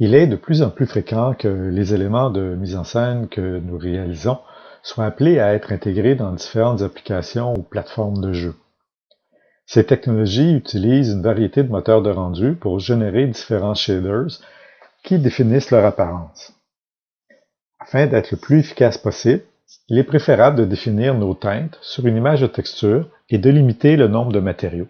Il est de plus en plus fréquent que les éléments de mise en scène que nous réalisons soient appelés à être intégrés dans différentes applications ou plateformes de jeu. Ces technologies utilisent une variété de moteurs de rendu pour générer différents shaders qui définissent leur apparence. Afin d'être le plus efficace possible, il est préférable de définir nos teintes sur une image de texture et de limiter le nombre de matériaux.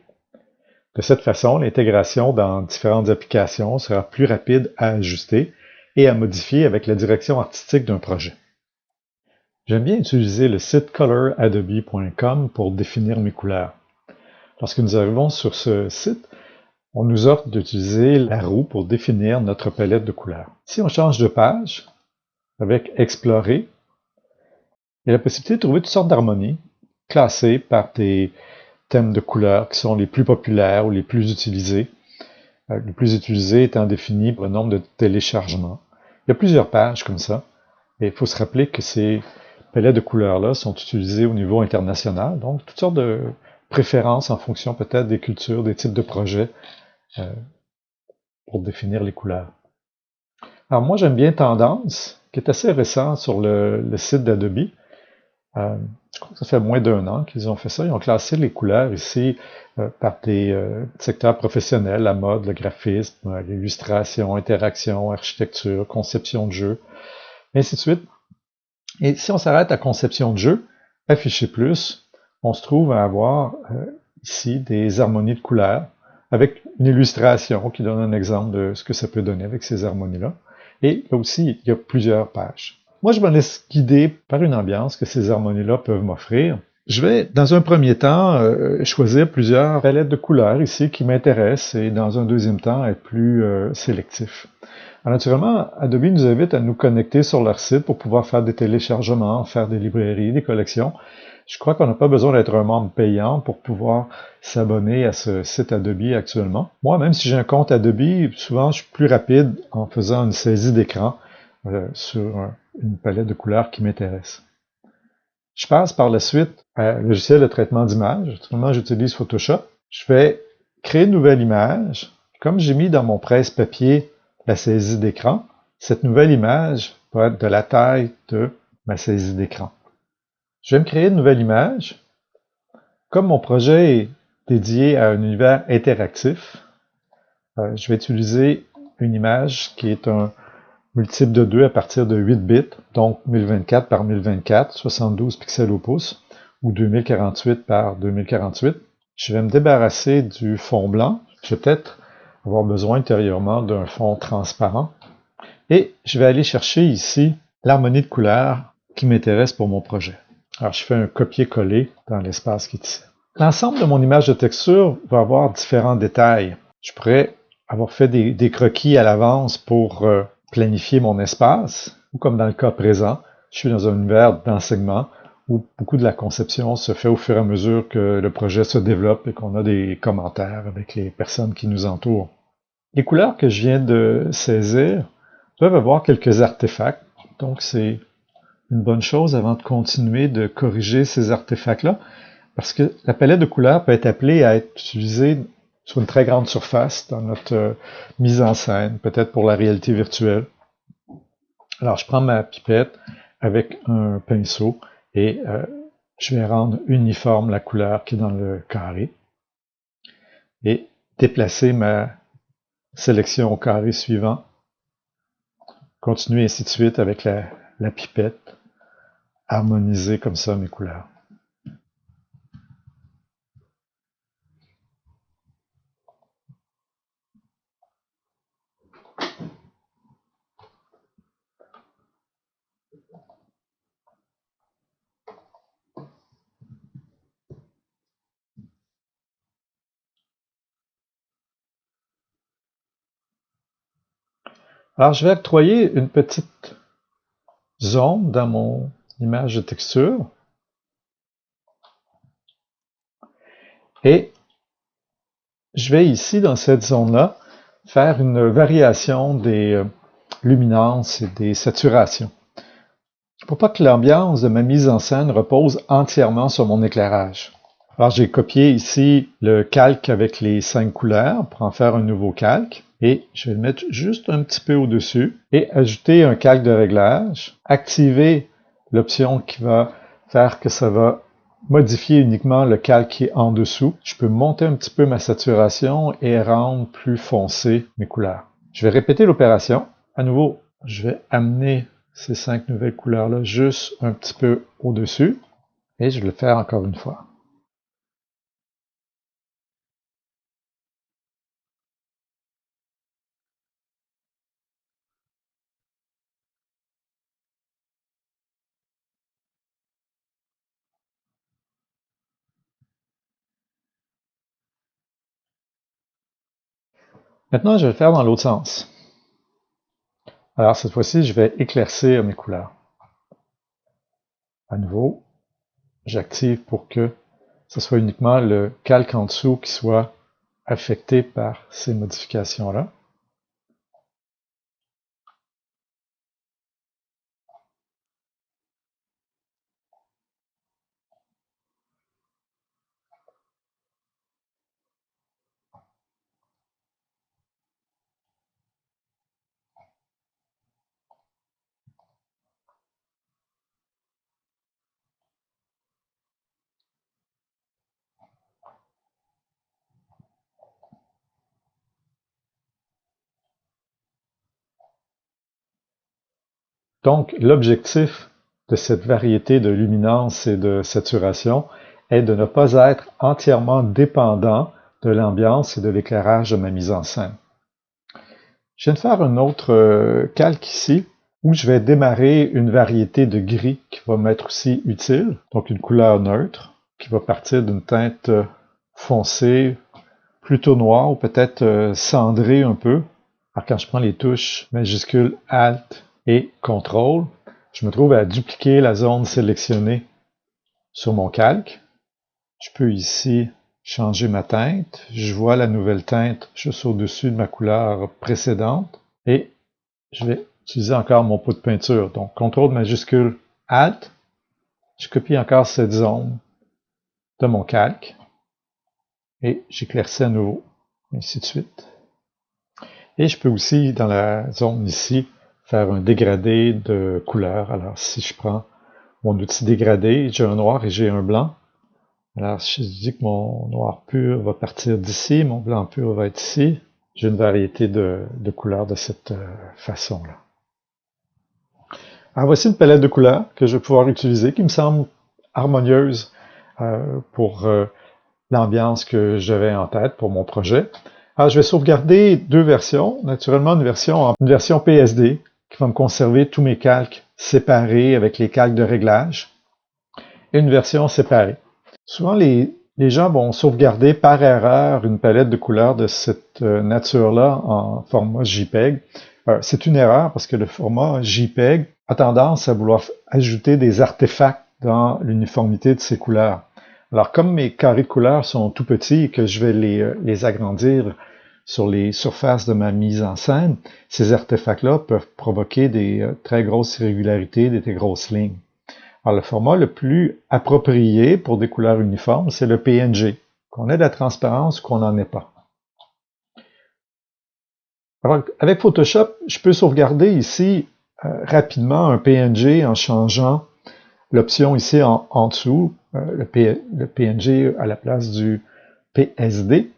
De cette façon, l'intégration dans différentes applications sera plus rapide à ajuster et à modifier avec la direction artistique d'un projet. J'aime bien utiliser le site colораdobe.com pour définir mes couleurs. Lorsque nous arrivons sur ce site, on nous offre d'utiliser la roue pour définir notre palette de couleurs. Si on change de page, avec Explorer, il y a la possibilité de trouver toutes sortes d'harmonies classées par des thèmes de couleurs qui sont les plus populaires ou les plus utilisés. Le plus utilisé étant défini par le nombre de téléchargements. Il y a plusieurs pages comme ça. Et il faut se rappeler que ces palettes de couleurs-là sont utilisées au niveau international. Donc, toutes sortes de préférences en fonction peut-être des cultures, des types de projets pour définir les couleurs. Alors moi, j'aime bien Tendance, qui est assez récent sur le site d'Adobe. Je crois que ça fait moins d'1 an qu'ils ont fait ça. Ils ont classé les couleurs ici par des secteurs professionnels, la mode, le graphisme, l'illustration, interaction, architecture, conception de jeu, et ainsi de suite. Et si on s'arrête à conception de jeu, afficher plus, on se trouve à avoir ici des harmonies de couleurs avec une illustration qui donne un exemple de ce que ça peut donner avec ces harmonies-là. Et là aussi, il y a plusieurs pages. Moi, je me laisse guider par une ambiance que ces harmonies-là peuvent m'offrir. Je vais, dans un premier temps, choisir plusieurs palettes de couleurs ici qui m'intéressent et dans un deuxième temps, être plus sélectif. Alors, naturellement, Adobe nous invite à nous connecter sur leur site pour pouvoir faire des téléchargements, faire des librairies, des collections. Je crois qu'on n'a pas besoin d'être un membre payant pour pouvoir s'abonner à ce site Adobe actuellement. Moi, même si j'ai un compte Adobe, souvent je suis plus rapide en faisant une saisie d'écran sur une palette de couleurs qui m'intéresse. Je passe par la suite à un logiciel de traitement d'image. Actuellement, j'utilise Photoshop. Je vais créer une nouvelle image. Comme j'ai mis dans mon presse-papier la saisie d'écran, cette nouvelle image va être de la taille de ma saisie d'écran. Je vais me créer une nouvelle image. Comme mon projet est dédié à un univers interactif, je vais utiliser une image qui est un multiple de 2 à partir de 8 bits, donc 1024 par 1024, 72 pixels au pouce, ou 2048 par 2048. Je vais me débarrasser du fond blanc. Je vais peut-être avoir besoin ultérieurement d'un fond transparent. Et je vais aller chercher ici l'harmonie de couleurs qui m'intéresse pour mon projet. Alors, je fais un copier-coller dans l'espace qui est ici. L'ensemble de mon image de texture va avoir différents détails. Je pourrais avoir fait des croquis à l'avance pour planifier mon espace, ou comme dans le cas présent, je suis dans un univers d'enseignement où beaucoup de la conception se fait au fur et à mesure que le projet se développe et qu'on a des commentaires avec les personnes qui nous entourent. Les couleurs que je viens de saisir peuvent avoir quelques artefacts, donc c'est une bonne chose avant de continuer de corriger ces artefacts-là, parce que la palette de couleurs peut être appelée à être utilisée sur une très grande surface dans notre mise en scène, peut-être pour la réalité virtuelle. Alors, je prends ma pipette avec un pinceau et je vais rendre uniforme la couleur qui est dans le carré et déplacer ma sélection au carré suivant. Continuer ainsi de suite avec la pipette, harmoniser comme ça mes couleurs. Alors, je vais octroyer une petite zone dans mon image de texture et je vais ici, dans cette zone-là, faire une variation des luminances et des saturations. Pour pas que l'ambiance de ma mise en scène repose entièrement sur mon éclairage. Alors, j'ai copié ici le calque avec les 5 couleurs pour en faire un nouveau calque. et je vais le mettre juste un petit peu au-dessus et ajouter un calque de réglage, activer l'option qui va faire que ça va modifier uniquement le calque qui est en dessous. Je peux monter un petit peu ma saturation et rendre plus foncé mes couleurs. Je vais répéter l'opération. À nouveau, je vais amener ces 5 nouvelles couleurs-là juste un petit peu au-dessus et je vais le faire encore une fois. Maintenant, je vais le faire dans l'autre sens. Alors, cette fois-ci, je vais éclaircir mes couleurs. À nouveau, j'active pour que ce soit uniquement le calque en dessous qui soit affecté par ces modifications-là. Donc, l'objectif de cette variété de luminance et de saturation est de ne pas être entièrement dépendant de l'ambiance et de l'éclairage de ma mise en scène. Je viens de faire un autre calque ici où je vais démarrer une variété de gris qui va m'être aussi utile. Donc une couleur neutre qui va partir d'une teinte foncée, plutôt noire ou peut-être cendrée un peu. Alors quand je prends les touches majuscules Alt et CTRL, je me trouve à dupliquer la zone sélectionnée sur mon calque. Je peux ici changer ma teinte. Je vois la nouvelle teinte juste au-dessus de ma couleur précédente. Et je vais utiliser encore mon pot de peinture. Donc, CTRL majuscule Alt. Je copie encore cette zone de mon calque. Et j'éclaircis à nouveau. Ainsi de suite. Et je peux aussi, dans la zone ici, faire un dégradé de couleur. Alors, si je prends mon outil dégradé, j'ai un noir et j'ai un blanc. Alors, si je dis que mon noir pur va partir d'ici, mon blanc pur va être ici, j'ai une variété de couleurs de cette façon-là. Alors, voici une palette de couleurs que je vais pouvoir utiliser, qui me semble harmonieuse pour l'ambiance que j'avais en tête pour mon projet. Alors, je vais sauvegarder deux versions. Naturellement, une version PSD, qui va me conserver tous mes calques séparés avec les calques de réglage, et une version séparée. Souvent, les gens vont sauvegarder par erreur une palette de couleurs de cette nature-là en format JPEG. C'est une erreur parce que le format JPEG a tendance à vouloir ajouter des artefacts dans l'uniformité de ces couleurs. Alors, comme mes carrés de couleurs sont tout petits et que je vais les agrandir sur les surfaces de ma mise en scène, ces artefacts-là peuvent provoquer des très grosses irrégularités, des grosses lignes. Alors, le format le plus approprié pour des couleurs uniformes, c'est le PNG, qu'on ait de la transparence ou qu'on n'en ait pas. Alors, avec Photoshop, je peux sauvegarder ici rapidement un PNG en changeant l'option ici en dessous, le PNG à la place du PSD.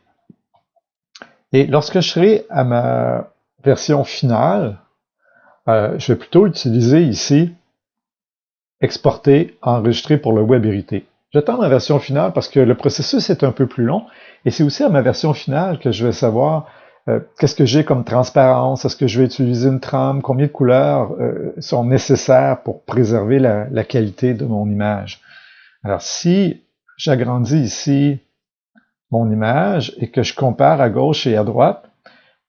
Et lorsque je serai à ma version finale, je vais plutôt utiliser ici exporter, enregistrer pour le web hérité. J'attends ma version finale parce que le processus est un peu plus long et c'est aussi à ma version finale que je vais savoir qu'est-ce que j'ai comme transparence, est-ce que je vais utiliser une trame, combien de couleurs sont nécessaires pour préserver la qualité de mon image. Alors si j'agrandis ici mon image et que je compare à gauche et à droite,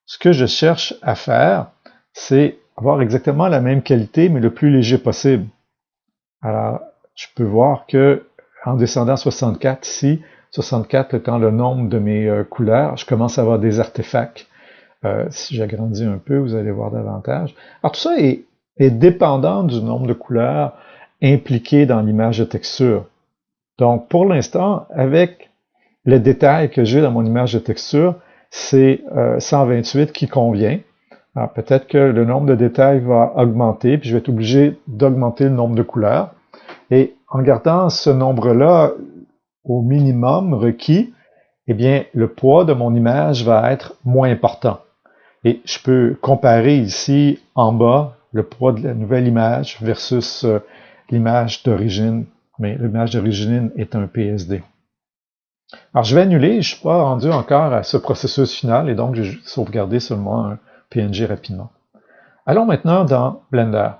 ce que je cherche à faire, c'est avoir exactement la même qualité mais le plus léger possible. Alors, je peux voir que en descendant 64 ici, 64 étant le nombre de mes couleurs, je commence à avoir des artefacts. Si j'agrandis un peu, vous allez voir davantage. Alors, tout ça est dépendant du nombre de couleurs impliquées dans l'image de texture. Donc, pour l'instant, avec les détails que j'ai dans mon image de texture, c'est 128 qui convient. Alors peut-être que le nombre de détails va augmenter, puis je vais être obligé d'augmenter le nombre de couleurs. Et en gardant ce nombre-là au minimum requis, eh bien, le poids de mon image va être moins important. Et je peux comparer ici en bas le poids de la nouvelle image versus l'image d'origine, mais l'image d'origine est un PSD. Alors, je vais annuler, je ne suis pas rendu encore à ce processus final et donc j'ai sauvegardé seulement un PNG rapidement. Allons maintenant dans Blender.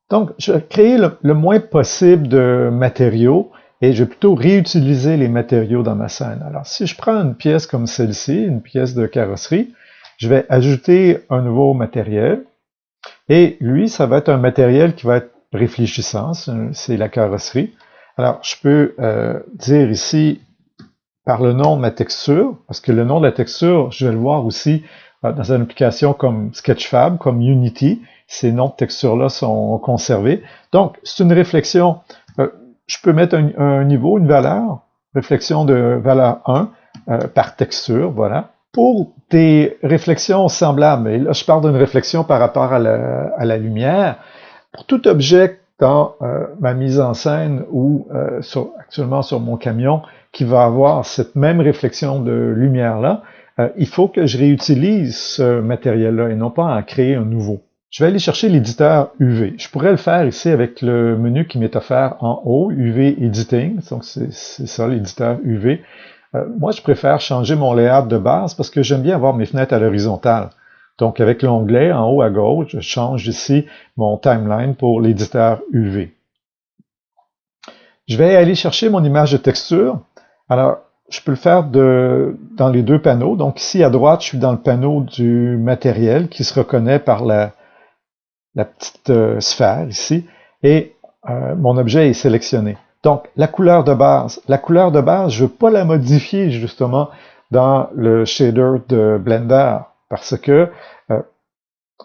Donc, je vais créer le moins possible de matériaux et je vais plutôt réutiliser les matériaux dans ma scène. Alors, si je prends une pièce comme celle-ci, une pièce de carrosserie, je vais ajouter un nouveau matériel et lui, ça va être un matériel qui va être réfléchissant, c'est la carrosserie. Alors, je peux dire ici par le nom de ma texture, parce que le nom de la texture, je vais le voir aussi dans une application comme Sketchfab, comme Unity. Ces noms de texture-là sont conservés. Donc, c'est une réflexion. Je peux mettre un niveau, une valeur, réflexion de valeur 1 par texture, voilà. Pour des réflexions semblables, et là, je parle d'une réflexion par rapport à la lumière, pour tout objet dans ma mise en scène ou actuellement sur mon camion qui va avoir cette même réflexion de lumière-là, il faut que je réutilise ce matériel-là et non pas en créer un nouveau. Je vais aller chercher l'éditeur UV. Je pourrais le faire ici avec le menu qui m'est offert en haut, UV Editing. Donc c'est ça, l'éditeur UV. Moi, je préfère changer mon layout de base parce que j'aime bien avoir mes fenêtres à l'horizontale. Donc, avec l'onglet en haut à gauche, je change ici mon timeline pour l'éditeur UV. Je vais aller chercher mon image de texture. Alors, je peux le faire dans les deux panneaux. Donc, ici à droite, je suis dans le panneau du matériel qui se reconnaît par la petite sphère ici. Et mon objet est sélectionné. Donc, la couleur de base, je ne veux pas la modifier justement dans le shader de Blender parce que je ne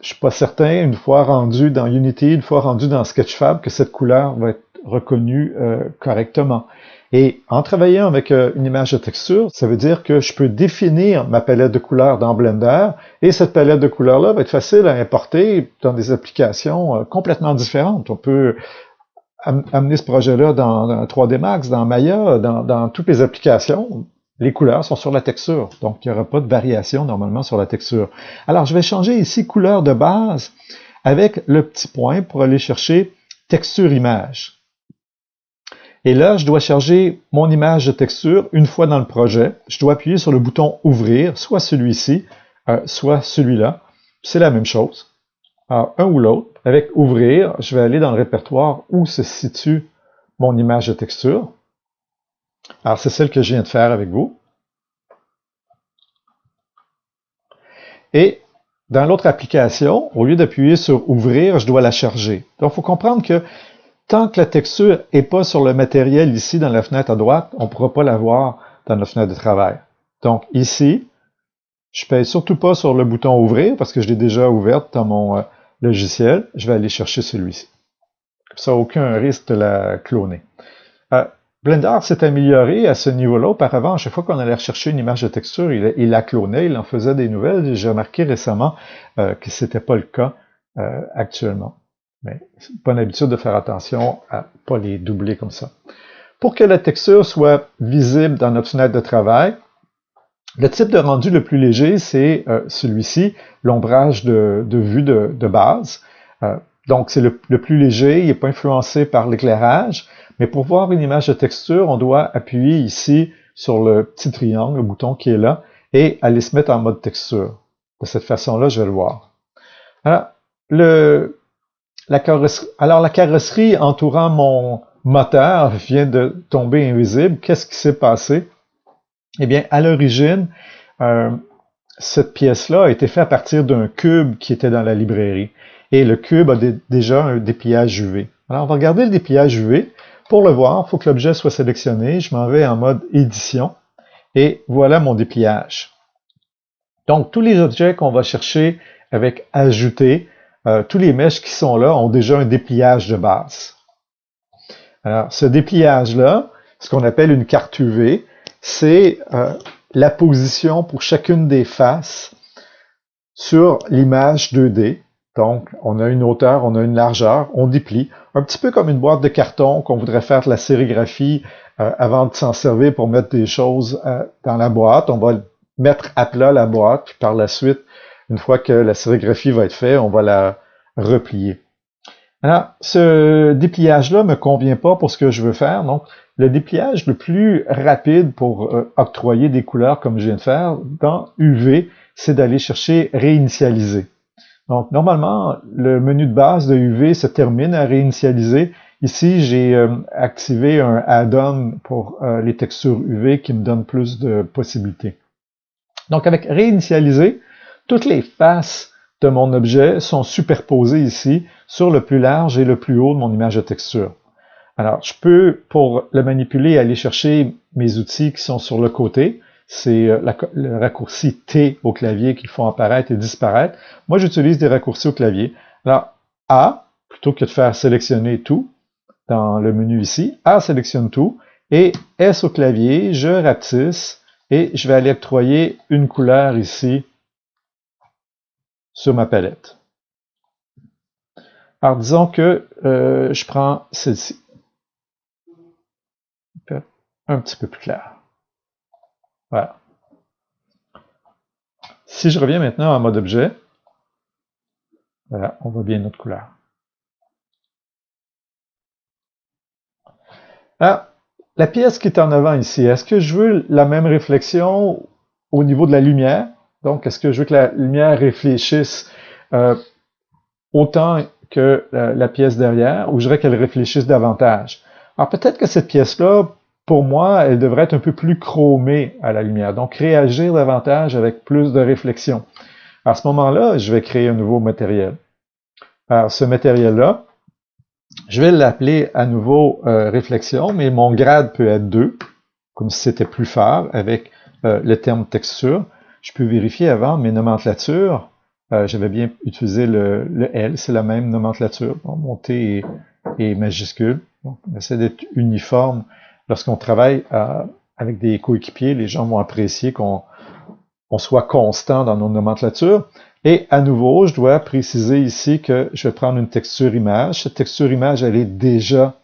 suis pas certain, une fois rendu dans Unity, une fois rendu dans Sketchfab, que cette couleur va être reconnue correctement. Et en travaillant avec une image de texture, ça veut dire que je peux définir ma palette de couleurs dans Blender et cette palette de couleurs-là va être facile à importer dans des applications complètement différentes. On peut amener ce projet-là dans 3D Max, dans Maya, dans toutes les applications. Les couleurs sont sur la texture, donc il n'y aura pas de variation normalement sur la texture. Alors, je vais changer ici couleur de base avec le petit point pour aller chercher texture image. Et là, je dois charger mon image de texture une fois dans le projet. Je dois appuyer sur le bouton ouvrir, soit celui-ci, soit celui-là. C'est la même chose. Alors, un ou l'autre. Avec ouvrir, je vais aller dans le répertoire où se situe mon image de texture. Alors, c'est celle que je viens de faire avec vous. Et dans l'autre application, au lieu d'appuyer sur ouvrir, je dois la charger. Donc, il faut comprendre que tant que la texture n'est pas sur le matériel ici dans la fenêtre à droite, on ne pourra pas la voir dans la fenêtre de travail. Donc, ici, je ne pèse surtout pas sur le bouton ouvrir parce que je l'ai déjà ouverte dans mon logiciel. Je vais aller chercher celui-ci. Ça, aucun risque de la cloner. Blender s'est amélioré à ce niveau-là. Auparavant, à chaque fois qu'on allait rechercher une image de texture, il la clonait, il en faisait des nouvelles. J'ai remarqué récemment que ce n'était pas le cas actuellement. Mais c'est une bonne habitude de faire attention à ne pas les doubler comme ça. Pour que la texture soit visible dans notre fenêtre de travail, le type de rendu le plus léger, c'est celui-ci, l'ombrage de vue de base. Donc, c'est le plus léger, il n'est pas influencé par l'éclairage. Mais pour voir une image de texture, on doit appuyer ici sur le petit triangle, le bouton qui est là, et aller se mettre en mode texture. De cette façon-là, je vais le voir. Alors, la carrosserie entourant mon moteur vient de tomber invisible. Qu'est-ce qui s'est passé? Eh bien, à l'origine, cette pièce-là a été faite à partir d'un cube qui était dans la librairie. Et le cube a déjà un dépliage UV. Alors, on va regarder le dépliage UV. Pour le voir, il faut que l'objet soit sélectionné. Je m'en vais en mode édition. Et voilà mon dépliage. Donc, tous les objets qu'on va chercher avec ajouter, tous les mèches qui sont là ont déjà un dépliage de base. Alors, ce dépliage-là, ce qu'on appelle une carte UV, c'est la position pour chacune des faces sur l'image 2D. Donc, on a une hauteur, on a une largeur, on déplie. Un petit peu comme une boîte de carton qu'on voudrait faire de la sérigraphie avant de s'en servir pour mettre des choses dans la boîte. On va mettre à plat la boîte, puis par la suite, une fois que la sérigraphie va être faite, on va la replier. Alors, ce dépliage-là me convient pas pour ce que je veux faire. Donc, le dépliage le plus rapide pour octroyer des couleurs comme je viens de faire dans UV, c'est d'aller chercher réinitialiser. Donc, normalement, le menu de base de UV se termine à réinitialiser. Ici, j'ai activé un add-on pour les textures UV qui me donne plus de possibilités. Donc, avec réinitialiser, toutes les faces de mon objet sont superposées ici sur le plus large et le plus haut de mon image de texture. Alors, je peux, pour le manipuler, aller chercher mes outils qui sont sur le côté. C'est le raccourci T au clavier qui font apparaître et disparaître. Moi, j'utilise des raccourcis au clavier. Alors, A, plutôt que de faire sélectionner tout dans le menu ici, A sélectionne tout. Et S au clavier, je rapetisse et je vais aller octroyer une couleur ici sur ma palette. Alors, disons que je prends celle-ci. Un petit peu plus clair. Voilà. Si je reviens maintenant en mode objet, voilà, on voit bien notre couleur. Ah, la pièce qui est en avant ici, est-ce que je veux la même réflexion au niveau de la lumière? Donc, est-ce que je veux que la lumière réfléchisse autant que la pièce derrière, ou je voudrais qu'elle réfléchisse davantage? Alors, peut-être que cette pièce-là, pour moi, elle devrait être un peu plus chromée à la lumière, donc réagir davantage avec plus de réflexion. À ce moment-là, je vais créer un nouveau matériel. Alors, ce matériel-là, je vais l'appeler à nouveau réflexion, mais mon grade peut être 2, comme si c'était plus fort avec le terme texture. Je peux vérifier avant mes nomenclatures. J'avais bien utilisé le L, c'est la même nomenclature. Bon, mon T est majuscule. Donc, on essaie d'être uniforme. Lorsqu'on travaille avec des coéquipiers, les gens vont apprécier qu'on soit constant dans nos nomenclatures. Et à nouveau, je dois préciser ici que je vais prendre une texture image. Cette texture image, elle est déjà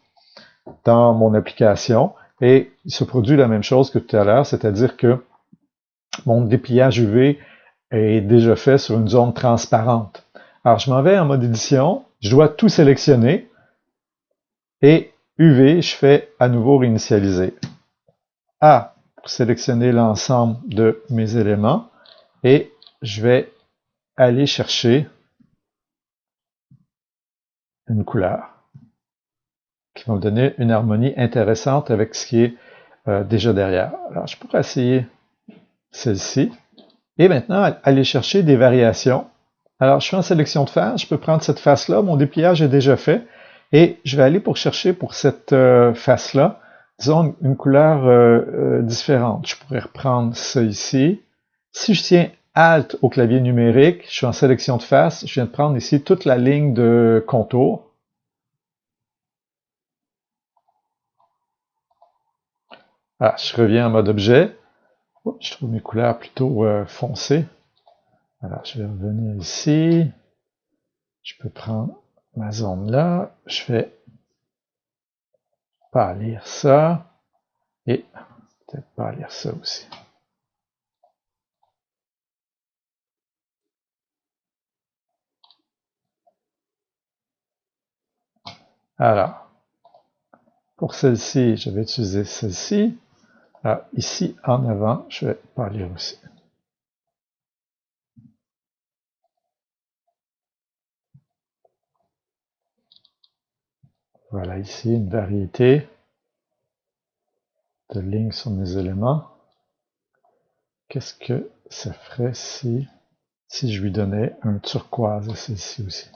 dans mon application et il se produit la même chose que tout à l'heure, c'est-à-dire que mon dépliage UV est déjà fait sur une zone transparente. Alors, je m'en vais en mode édition, je dois tout sélectionner et UV, je fais à nouveau réinitialiser. A, pour sélectionner l'ensemble de mes éléments et je vais aller chercher une couleur qui va me donner une harmonie intéressante avec ce qui est déjà derrière. Alors, je pourrais essayer celle-ci. Et maintenant, aller chercher des variations. Alors, je fais en sélection de face. Je peux prendre cette face-là. Mon dépliage est déjà fait. Et je vais aller pour chercher pour cette face-là, disons, une couleur différente. Je pourrais reprendre ça ici. Si je tiens Alt au clavier numérique, je suis en sélection de face. Je viens de prendre ici toute la ligne de contour. Ah, je reviens en mode objet. Je trouve mes couleurs plutôt foncées. Alors, je vais revenir ici. Je peux prendre ma zone là. Je vais pâlir ça. Et peut-être pâlir ça aussi. Alors, pour celle-ci, je vais utiliser celle-ci. Alors, ici, en avant, je vais pâlir aussi. Voilà ici une variété de lignes sur mes éléments. Qu'est-ce que ça ferait si je lui donnais un turquoise à celle-ci aussi?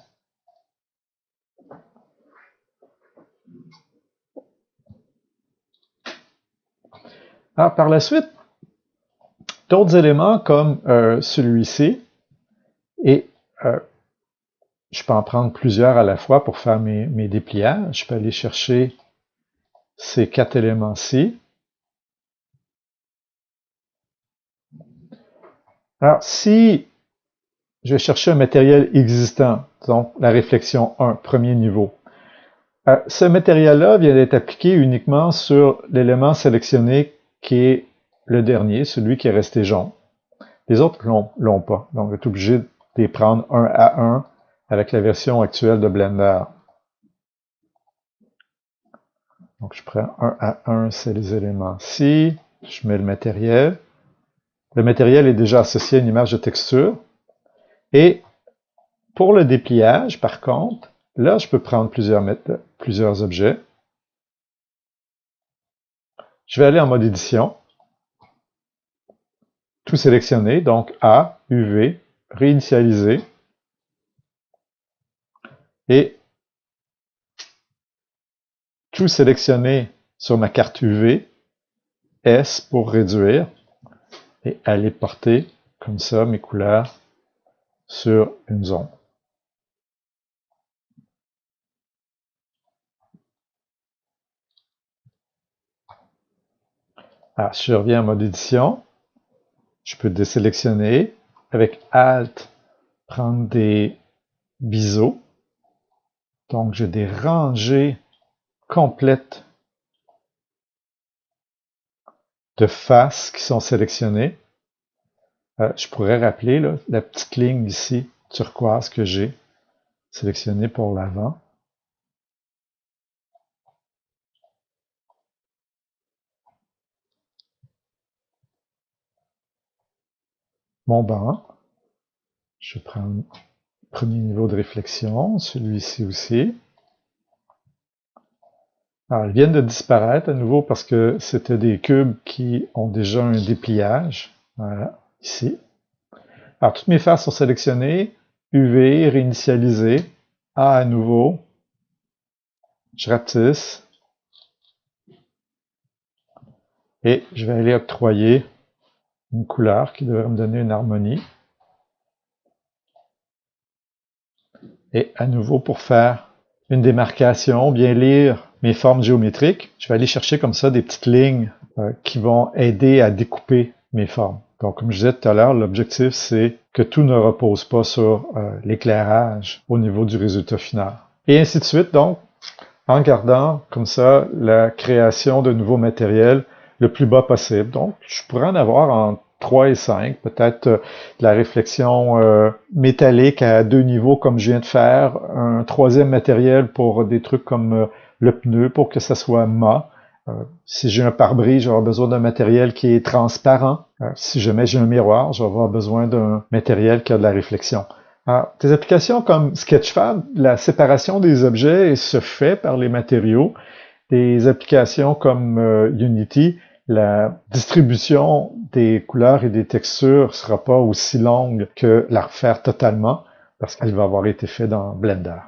Alors, par la suite, d'autres éléments comme celui-ci, et je peux en prendre plusieurs à la fois pour faire mes dépliages. Je peux aller chercher ces 4 éléments-ci. Alors, si je vais chercher un matériel existant, donc la réflexion 1, premier niveau, ce matériel-là vient d'être appliqué uniquement sur l'élément sélectionné qui est le dernier, celui qui est resté jaune. Les autres l'ont pas. Donc, on est obligé de les prendre un à un avec la version actuelle de Blender. Donc, je prends un à un, c'est les éléments-ci. Je mets le matériel. Le matériel est déjà associé à une image de texture. Et pour le dépliage, par contre, là, je peux prendre plusieurs objets. Je vais aller en mode édition. Tout sélectionner, donc A, UV, réinitialiser. Et tout sélectionner sur ma carte UV, S pour réduire, et aller porter comme ça mes couleurs sur une zone. Alors, si je reviens en mode édition, je peux désélectionner avec Alt, prendre des biseaux. Donc, j'ai des rangées complètes de faces qui sont sélectionnées. Je pourrais rappeler là, la petite ligne ici, turquoise, que j'ai sélectionnée pour l'avant. Mon banc. Je prends le premier niveau de réflexion, celui-ci aussi. Alors, ils viennent de disparaître à nouveau parce que c'était des cubes qui ont déjà un dépliage. Voilà, ici. Alors, toutes mes faces sont sélectionnées. UV, réinitialiser. A à nouveau. Je rapetisse. Et je vais aller octroyer une couleur qui devrait me donner une harmonie. Et à nouveau, pour faire une démarcation, bien lire mes formes géométriques, je vais aller chercher comme ça des petites lignes qui vont aider à découper mes formes. Donc, comme je disais tout à l'heure, l'objectif, c'est que tout ne repose pas sur l'éclairage au niveau du résultat final. Et ainsi de suite, donc, en gardant comme ça la création de nouveaux matériels le plus bas possible. Donc, je pourrais en avoir en 3 et 5, peut-être de la réflexion métallique à 2 niveaux comme je viens de faire, un troisième matériel pour des trucs comme le pneu pour que ça soit mat. Si j'ai un pare-brise, j'aurai besoin d'un matériel qui est transparent. Si jamais j'ai un miroir, je vais avoir besoin d'un matériel qui a de la réflexion. Alors, des applications comme Sketchfab, la séparation des objets se fait par les matériaux. Des applications comme Unity, la distribution des couleurs et des textures ne sera pas aussi longue que la refaire totalement parce qu'elle va avoir été faite dans Blender.